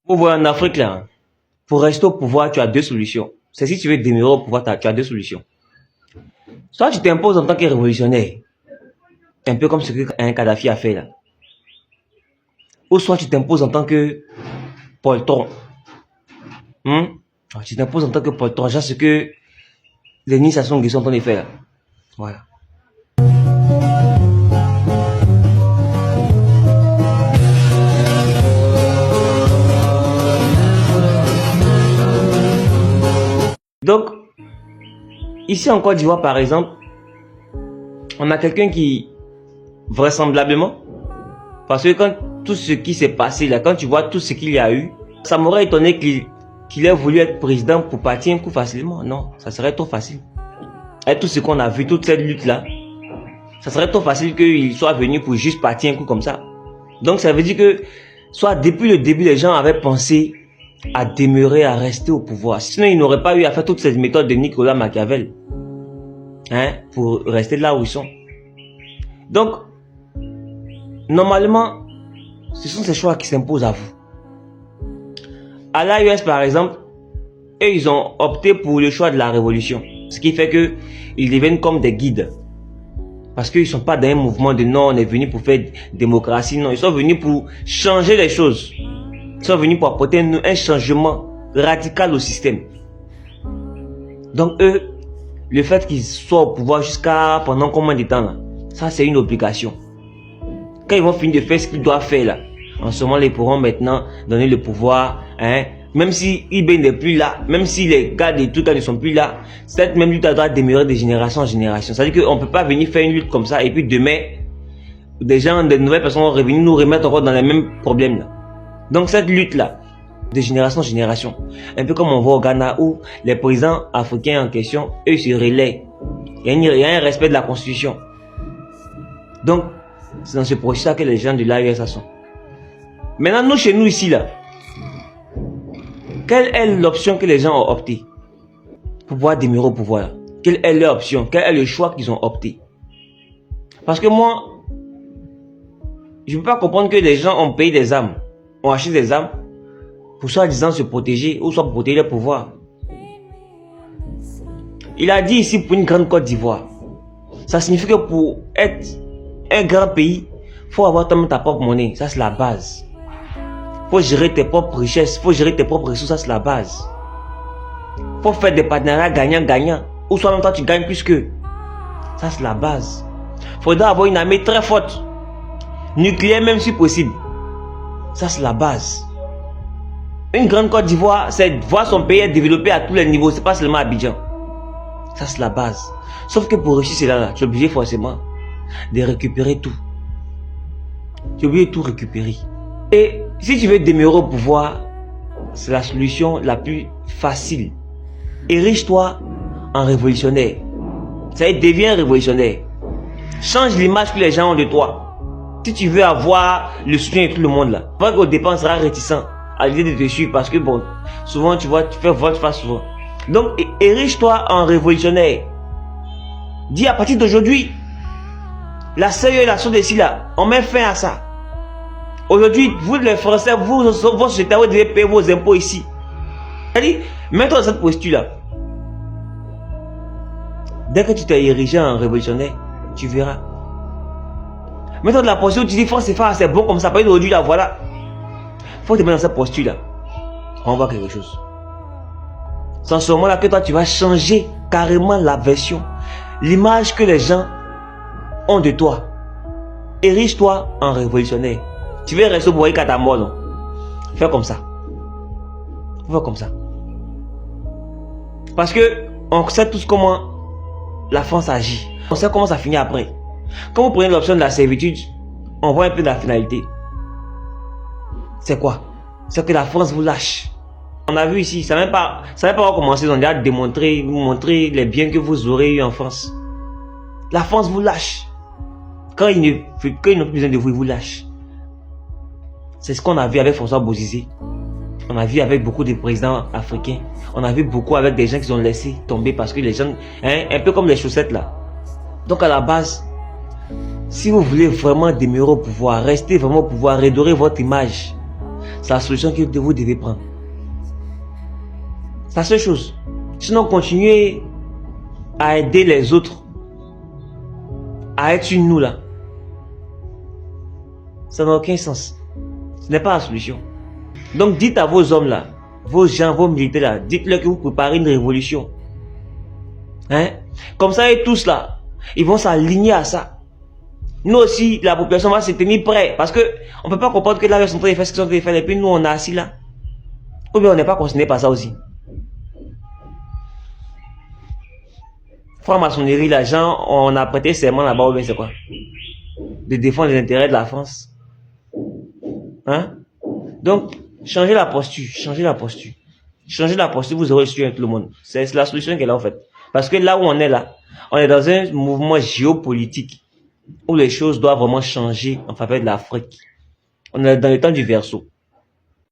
Pour voir en Afrique, là, pour rester au pouvoir, tu as deux solutions. C'est si tu veux demeurer au pouvoir, tu as deux solutions. Soit tu t'imposes en tant que révolutionnaire, un peu comme ce que Kadhafi a fait là. Ou soit tu t'imposes en tant que poltron. Tu t'imposes en tant que poltron, genre ce que les Denis Sassou Nguesso sont en train de faire là. Voilà. Donc, ici en Côte d'Ivoire par exemple, on a quelqu'un qui, vraisemblablement, parce que quand tout ce qui s'est passé là, quand tu vois tout ce qu'il y a eu, ça m'aurait étonné qu'il ait voulu être président pour partir un coup facilement. Non, ça serait trop facile. Avec tout ce qu'on a vu, toute cette lutte là, ça serait trop facile qu'il soit venu pour juste partir un coup comme ça. Donc ça veut dire que, soit depuis le début, les gens avaient pensé à demeurer, à rester au pouvoir. Sinon, ils n'auraient pas eu à faire toutes ces méthodes de Nicolas Machiavel. Pour rester là où ils sont. Donc, normalement, ce sont ces choix qui s'imposent à vous. À l'AES, par exemple, eux, ils ont opté pour le choix de la révolution. Ce qui fait que ils deviennent comme des guides. Parce qu'ils ne sont pas dans un mouvement de non, on est venu pour faire démocratie. Non, ils sont venus pour changer les choses. Ils sont venus pour apporter un changement radical au système. Donc eux, le fait qu'ils soient au pouvoir jusqu'à pendant combien de temps là, ça c'est une obligation. Quand ils vont finir de faire ce qu'ils doivent faire là, en ce moment ils pourront maintenant donner le pouvoir, même si Ibé n'est plus là, même si les gars de tout cas ne sont plus là, cette même lutte doit demeurer de génération en génération. C'est-à-dire qu'on ne peut pas venir faire une lutte comme ça et puis demain, des gens, de nouvelles personnes vont revenir nous remettre encore dans les mêmes problèmes là. Donc cette lutte là, de génération en génération, un peu comme on voit au Ghana où les présidents africains en question, eux se relaient. Il y a un respect de la constitution. Donc, c'est dans ce processus que les gens de l'AES sont. Maintenant, nous, chez nous ici là, quelle est l'option que les gens ont opté pour pouvoir demeurer au pouvoir? Quelle est leur option? Quel est le choix qu'ils ont opté? Parce que moi, je ne peux pas comprendre que les gens ont payé des armes, ont acheté des armes pour soi-disant se protéger ou soit pour protéger le pouvoir. Il a dit ici pour une grande Côte d'Ivoire. Ça signifie que pour être un grand pays, il faut avoir ta propre monnaie. Ça c'est la base. Il faut gérer tes propres richesses, il faut gérer tes propres ressources, ça c'est la base. Il faut faire des partenariats gagnant-gagnant. Ou soit en même temps tu gagnes plus qu'eux. Ça c'est la base. Il faudra avoir une armée très forte. Nucléaire même si possible. Ça c'est la base. Une grande Côte d'Ivoire, c'est voir son pays être développé à tous les niveaux, c'est pas seulement Abidjan. Ça c'est la base. Sauf que pour réussir cela là, tu es obligé forcément de récupérer tout. Tu es obligé de tout récupérer. Et si tu veux demeurer au pouvoir, c'est la solution la plus facile. Érige-toi en révolutionnaire. Ça y est, deviens révolutionnaire. Change l'image que les gens ont de toi. Si tu veux avoir le soutien de tout le monde là, pas qu'au départ on sera réticent à l'idée de te suivre parce que bon, souvent tu vois, tu fais vote face souvent. Donc érige-toi en révolutionnaire. Dis à partir d'aujourd'hui, la CE et la SODECI là, on met fin à ça. Aujourd'hui, vous les Français, vous, vos sociétés, vous devez payer vos impôts ici. C'est-à-dire, mets-toi dans cette posture là. Dès que tu t'es érigé en révolutionnaire, tu verras. Mets-toi dans la posture où tu dis, France c'est bon comme ça, pas d'aujourd'hui là, voilà. Faut te mettre dans cette posture là. On va voir quelque chose. C'est en ce moment là que toi tu vas changer carrément la version, l'image que les gens ont de toi. Érige-toi en révolutionnaire. Tu veux rester au pouvoir qu'à ta mort, non? Fais comme ça. Fais comme ça. Parce que on sait tous comment la France agit. On sait comment ça finit après. Quand vous prenez l'option de la servitude, on voit un peu de la finalité. C'est quoi? C'est que la France vous lâche. On a vu ici, ça n'a même pas commencé, on a déjà démontré, vous montrer les biens que vous aurez eu en France. La France vous lâche. Quand ils n'ont plus besoin de vous, ils vous lâchent. C'est ce qu'on a vu avec François Bozizé. On a vu avec beaucoup de présidents africains. On a vu beaucoup avec des gens qui ont laissé tomber parce que les gens, un peu comme les chaussettes là. Donc à la base, si vous voulez vraiment demeurer au pouvoir, rester vraiment au pouvoir, redorer votre image, C'est la solution que vous devez prendre. C'est la seule chose. Sinon, continuez à aider les autres, à être une nous là. Ça n'a aucun sens. Ce n'est pas la solution. Donc dites à vos hommes là, vos gens, vos militaires là, dites-leur que vous préparez une révolution. Hein? Comme ça, et tous là, ils vont s'aligner à ça. Nous aussi, la population va se tenir prêt. Parce que on ne peut pas comprendre que là, ils sont en train de faire ce qu'ils sont en train de faire. Et puis nous, on est assis là. Ou bien on n'est pas concerné par ça aussi. Franc-maçonnerie, les gens, on a prêté serment là-bas, ou bien c'est quoi? De défendre les intérêts de la France. Hein? Donc, changez la posture, changez la posture. Changez la posture, vous aurez su avec tout le monde. C'est la solution qu'elle a en fait. Parce que là où on est là, on est dans un mouvement géopolitique où les choses doivent vraiment changer en faveur de l'Afrique. On est dans le temps du Verseau.